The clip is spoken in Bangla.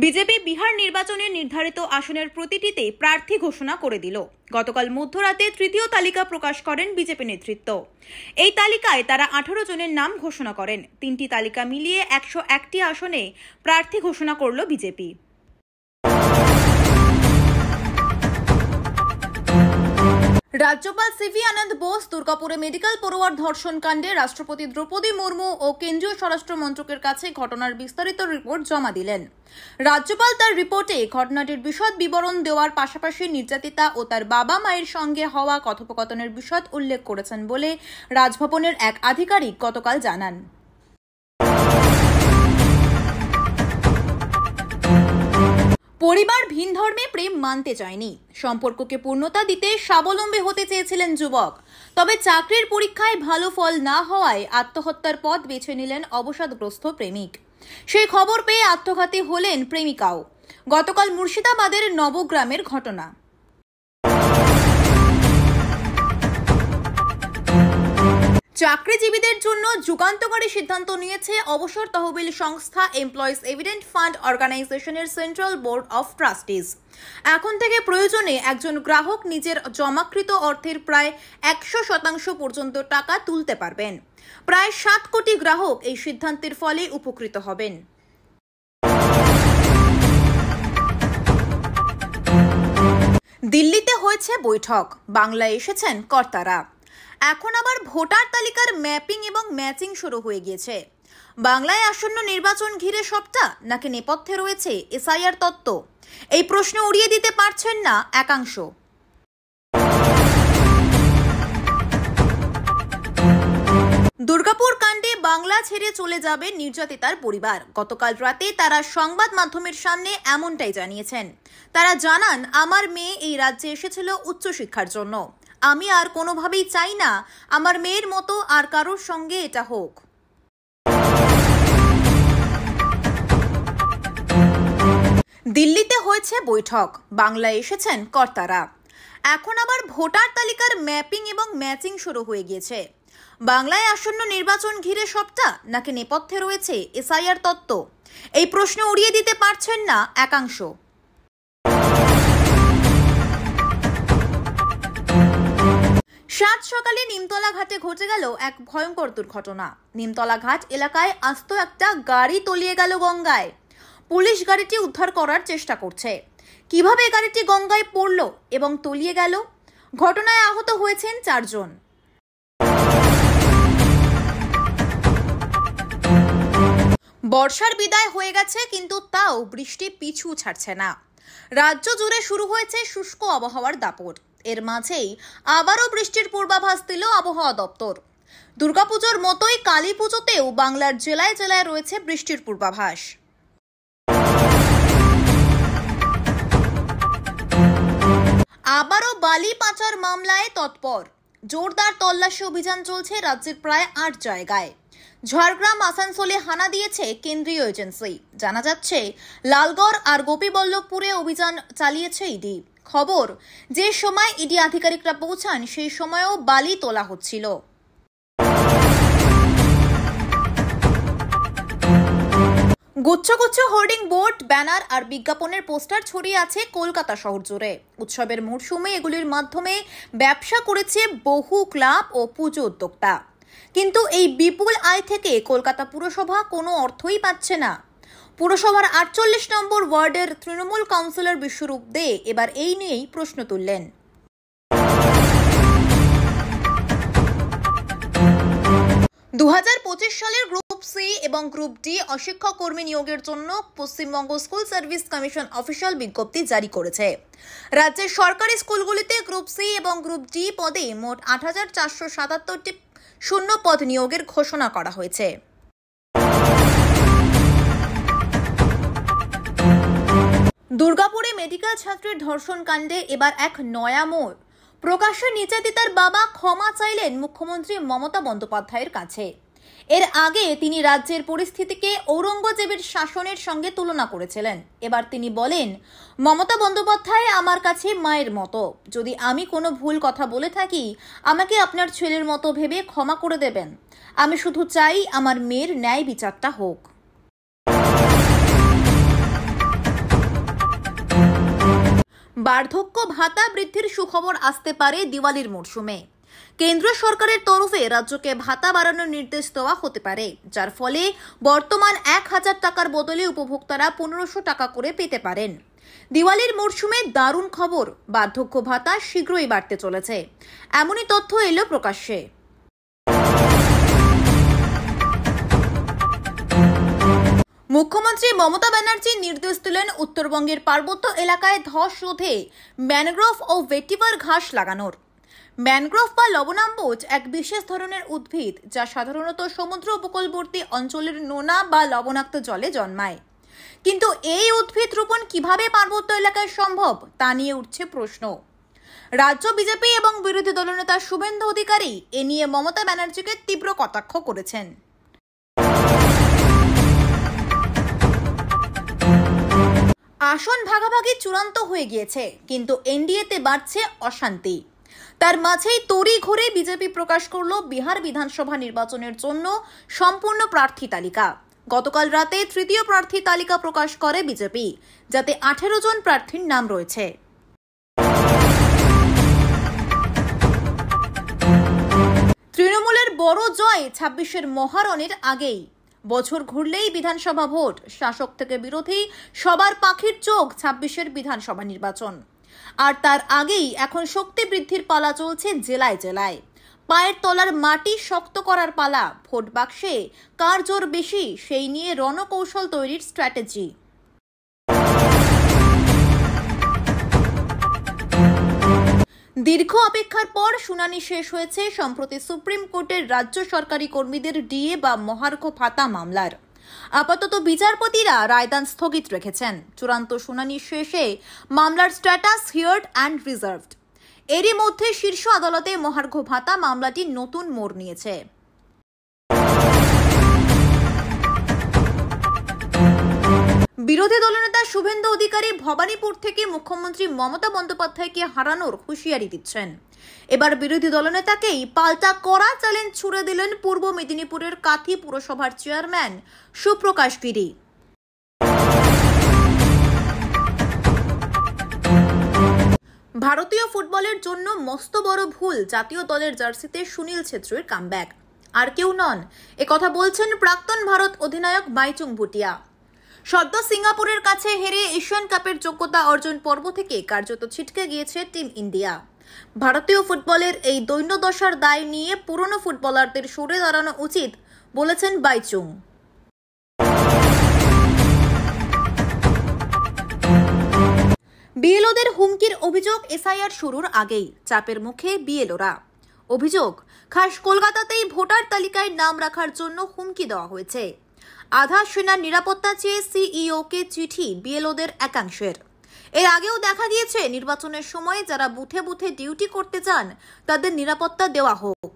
বিজেপি বিহার নির্বাচনের নির্ধারিত আসনের প্রতিটিতে প্রার্থী ঘোষণা করে দিল। গতকাল মধ্যরাতে তৃতীয় তালিকা প্রকাশ করেন বিজেপি নেতৃত্ব। এই তালিকায় তারা 18 জনের নাম ঘোষণা করেন। 3টি তালিকা মিলিয়ে 101টি আসনে প্রার্থী ঘোষণা করল বিজেপি। রাজ্যপাল সিভি আনন্দ বোস দুর্গাপুরে মেডিকেল পড়ুয়ার ধর্ষণ কাণ্ডে রাষ্ট্রপতি দ্রৌপদী মুর্মু ও কেন্দ্রীয় স্বরাষ্ট্র মন্ত্রকের কাছে ঘটনার বিস্তারিত রিপোর্ট জমা দিলেন। রাজ্যপাল তার রিপোর্টে ঘটনাটির বিশদ বিবরণ দেওয়ার পাশাপাশি নির্যাতিতা ও তার বাবা মায়ের সঙ্গে হওয়া কথোপকথনের বিশদ উল্লেখ করেছেন বলে রাজভবনের এক আধিকারিক গতকাল জানান। পরিবার ভিন ধর্মে প্রেম মানতে চায়নি, সম্পর্ককে পূর্ণতা দিতে স্বাবলম্বী হতে চেয়েছিলেন যুবক। তবে চাকরির পরীক্ষায় ভালো ফল না হওয়ায় আত্মহত্যার পথ বেছে নিলেন অবসাদগ্রস্ত প্রেমিক। সেই খবর পেয়ে আত্মঘাতী হলেন প্রেমিকাও। গতকাল মুর্শিদাবাদের নবগ্রামের ঘটনা। চাকরিজীবীদের জন্য যুগান্তকারী সিদ্ধান্ত নিয়েছে অবসর তহবিল সংস্থা এমপ্লয়িজ এভিডেন্ট ফান্ড অর্গানাইজেশনের সেন্ট্রাল বোর্ড অফ ট্রাস্টিজ। এখন থেকে প্রয়োজনে একজন গ্রাহক নিজের জমাকৃত অর্থের প্রায় 100% পর্যন্ত টাকা তুলতে পারবেন। প্রায় 7 কোটি গ্রাহক এই সিদ্ধান্তের ফলে উপকৃত হবেন। দিল্লিতে হয়েছে বৈঠক, বাংলায় এসেছেন কর্তারা। এখন আবার ভোটার তালিকার ম্যাপিং এবং ম্যাচিং শুরু হয়ে গিয়েছে। বাংলায় আসন্ন নির্বাচন ঘিরে সবটা নাকি নেপথ্যে রয়েছে এসআইআর তত্ত্ব? এই প্রশ্ন উড়িয়ে দিতে পারছেন না একাংশ। দুর্গাপুর কাণ্ডে বাংলা ছেড়ে চলে যাবে নির্যাতিতার পরিবার। গতকাল রাতে তারা সংবাদ মাধ্যমের সামনে এমনটাই জানিয়েছেন। তারা জানান, আমার মেয়ে এই রাজ্যে এসেছিল উচ্চশিক্ষার জন্য। আমি আর কোনোভাবেই চাই না আমার মেয়ের মতো আর কারোর সঙ্গে এটা হোক। দিল্লিতে হয়েছে বৈঠক, বাংলায় এসেছেন কর্তারা। এখন আবার ভোটার তালিকার ম্যাপিং এবং ম্যাচিং শুরু হয়ে গিয়েছে। বাংলায় আসন্ন নির্বাচন ঘিরে সবটা নাকি নেপথ্যে রয়েছে এসআইআর তত্ত্ব? এই প্রশ্ন উড়িয়ে দিতে পারছেন না একাংশ। সাত সকালে নিমতলা ঘাটে ঘটে গেল এক ভয়ঙ্কর দুর্ঘটনা। নিমতলা ঘাট এলাকায় আস্ত একটা গাড়ি তলিয়ে গেল গঙ্গায়। পুলিশ গাড়িটি উদ্ধার করার চেষ্টা করছে। কিভাবে গাড়িটি গঙ্গায় পড়ল এবং তলিয়ে গেল? ঘটনায় আহত হয়েছেন 4 জন। বর্ষার বিদায় হয়ে গেছে, কিন্তু তাও বৃষ্টি পিছু ছাড়ছে না। রাজ্য জুড়ে শুরু হয়েছে শুষ্ক আবহাওয়ার দাপট। এর মাঝেই আবারও বৃষ্টির পূর্বাভাস দিল আবহাওয়া দপ্তর। দুর্গাপুজোর মতোই কালী পুজোতেও বাংলার জেলায় জেলায় রয়েছে বৃষ্টির পূর্বাভাস। আবারও বালি পাচার মামলায় তৎপর। জোরদার তল্লাশি অভিযান চলছে রাজ্যের প্রায় 8 জায়গায়। ঝাড়গ্রাম, আসানসোলে হানা দিয়েছে কেন্দ্রীয় এজেন্সি। জানা যাচ্ছে, লালগড় আর গোপীবল্লভপুরে অভিযান চালিয়েছে ইডি। খবর, যে সময় ইডি আধিকারিকরা পৌঁছান সেই সময়ও বালি তোলা হচ্ছিল। গুচ্ছ গুচ্ছ হোর্ডিং বোর্ড, ব্যানার আর বিজ্ঞাপনের পোস্টার ছড়িয়ে আছে কলকাতা শহর জুড়ে। উৎসবের মরশুমে এগুলির মাধ্যমে ব্যবসা করেছে বহু ক্লাব ও পুজো উদ্যোক্তা। কিন্তু এই বিপুল আয় থেকে কলকাতা পুরসভা কোনো অর্থই পাচ্ছে না। পুরসভার 48 নম্বর ওয়ার্ডের তৃণমূল কাউন্সিলর বিশ্বরূপ দে এবার এই নিয়েই প্রশ্ন তুললেন। 2025 সালের গ্রুপ সি এবং গ্রুপ ডি অশিক্ষক কর্মী নিয়োগের জন্য Paschimbanga school service commission official বিজ্ঞপ্তি জারি করেছে। রাজ্যের সরকারি স্কুলগুলিতে গ্রুপ সি এবং গ্রুপ ডি পদে মোট 8477টি শূন্য পদ নিয়োগের ঘোষণা করা হয়েছে। দুর্গাপুরে মেডিকেল ছাত্রীর ধর্ষণ কাণ্ডে এবার এক নয়া মোড়। প্রকাশ্যে নির্যাতিতার বাবা ক্ষমা চাইলেন মুখ্যমন্ত্রী মমতা বন্দ্যোপাধ্যায়ের কাছে। এর আগে তিনি রাজ্যের পরিস্থিতিকে ঔরঙ্গজেবের শাসনের সঙ্গে তুলনা করেছিলেন। এবার তিনি বলেন, মমতা বন্দ্যোপাধ্যায় আমার কাছে মায়ের মতো। যদি আমি কোনো ভুল কথা বলে থাকি, আমাকে আপনার ছেলের মতো ভেবে ক্ষমা করে দেবেন। আমি শুধু চাই আমার মেয়ের ন্যায় বিচারটা হোক। বার্ধক্য ভাতা বৃদ্ধির সুখবর আসতে পারে দিওয়ালির মরশুমে। কেন্দ্র সরকারের তরফে রাজ্যকে ভাতা বাড়ানোর নির্দেশ দেওয়া হতে পারে, যার ফলে বর্তমান 1000 টাকার বদলে উপভোক্তারা 1500 টাকা করে পেতে পারেন। দিওয়ালির মরশুমে দারুণ খবর, বার্ধক্য ভাতা শীঘ্রই বাড়তে চলেছে, এমনই তথ্য এলো প্রকাশ্যে। মুখ্যমন্ত্রী মমতা ব্যানার্জি নির্দেশ দিলেন উত্তরবঙ্গের পার্বত্য এলাকায় ধস রোধে ম্যানগ্রোভ ও ভেটিভার ঘাস লাগানোর। ম্যানগ্রোভ বা লবণাম্বুজ এক বিশেষ ধরনের উদ্ভিদ, যা সাধারণত সমুদ্র উপকূলবর্তী অঞ্চলের নোনা বা লবণাক্ত জলে জন্মায়। কিন্তু এই উদ্ভিদ রোপণ কিভাবে পার্বত্য এলাকায় সম্ভব, তা নিয়ে উঠছে প্রশ্ন। রাজ্য বিজেপি এবং বিরোধী দলনেতা শুভেন্দু অধিকারী এ নিয়ে মমতা ব্যানার্জিকে তীব্র কটাক্ষ করেছেন। আসন ভাগাভাগি চূড়ান্ত হয়ে গিয়েছে, কিন্তু এনডিএতে বাড়ছে অশান্তি। তার মাঝেই তড়িঘড়ি বিজেপি প্রকাশ করলো বিহার বিধানসভা নির্বাচনের জন্য সম্পূর্ণ প্রার্থী তালিকা। গতকাল রাতে তৃতীয় প্রার্থী তালিকা প্রকাশ করে বিজেপি, যাতে 18 জন প্রার্থীর নাম রয়েছে। তৃণমূলের বড় জয় 26-এর মহারণের আগেই। বছর ঘুরলেই বিধানসভা ভোট, শাসক থেকে বিরোধী সবার পাখির চোখ 26-এর বিধানসভা নির্বাচন। আর তার আগেই এখন শক্তি বৃদ্ধির পালা চলছে জেলায় জেলায়। পায়ের তলার মাটি শক্ত করার পালা, ভোট বাক্সে কার জোর বেশি সেই নিয়ে রণকৌশল তৈরির স্ট্র্যাটেজি। দীর্ঘ অপেক্ষার পর শুনানি শেষ হয়েছে সম্প্রতি সুপ্রিম কোর্টের রাজ্য সরকারি কর্মীদের ডিএ বা মহার্ঘ ভাতা মামলার। আপাতত বিচারপতিরা রায়দান স্থগিত রেখেছেন। চূড়ান্ত শুনানি শেষে মামলার স্ট্যাটাস হিয়ার্ড অ্যান্ড রিজার্ভড। এরই মধ্যে শীর্ষ আদালতে মহার্ঘ ভাতা মামলাটি নতুন মোড় নিয়েছে। বিরোধী দলনেতা শুভেন্দু অধিকারী ভবানীপুর থেকে মুখ্যমন্ত্রী মমতা বন্দ্যোপাধ্যায়কে হারানোর হুঁশিয়ারি দিচ্ছেন। এবার বিরোধী দলনেতাকেই পাল্টা কড়া চ্যালেঞ্জ ছুড়ে দিলেন পূর্ব মেদিনীপুরের কাথি পুরসভার চেয়ারম্যান সুপ্রকাশ গিরি। ভারতীয় ফুটবলের জন্য মস্ত বড় ভুল জাতীয় দলের জার্সিতে সুনীল ছেত্রীর কামব্যাক। আর কেউ নন, একথা বলছেন প্রাক্তন ভারত অধিনায়ক বাইচুং ভুটিয়া। সদ্য সিঙ্গাপুরের কাছে হেরে এশিয়ান কাপের যোগ্যতা অর্জন পর্ব থেকে কার্যত ছিটকে গিয়েছে টিম ইন্ডিয়া। ভারতীয় ফুটবলের এই দৈন্যদশার দায় নিয়ে পুরনো ফুটবলারদের সরে দাঁড়ানো উচিত বলেছেন বাইচুং। বিএলওদের হুমকির অভিযোগ এসআইআর শুরুর আগেই চাপের মুখে বিএলওরা। অভিযোগ, খাস কলকাতাতেই ভোটার তালিকায় নাম রাখার জন্য হুমকি দেওয়া হয়েছে। আধা সেনার নিরাপত্তা চেয়ে সিইওকে চিঠি বিএলওদের একাংশের। এর আগেও দেখা গিয়েছে নির্বাচনের সময় যারা বুথে বুথে ডিউটি করতে চান তাদের নিরাপত্তা দেওয়া হোক।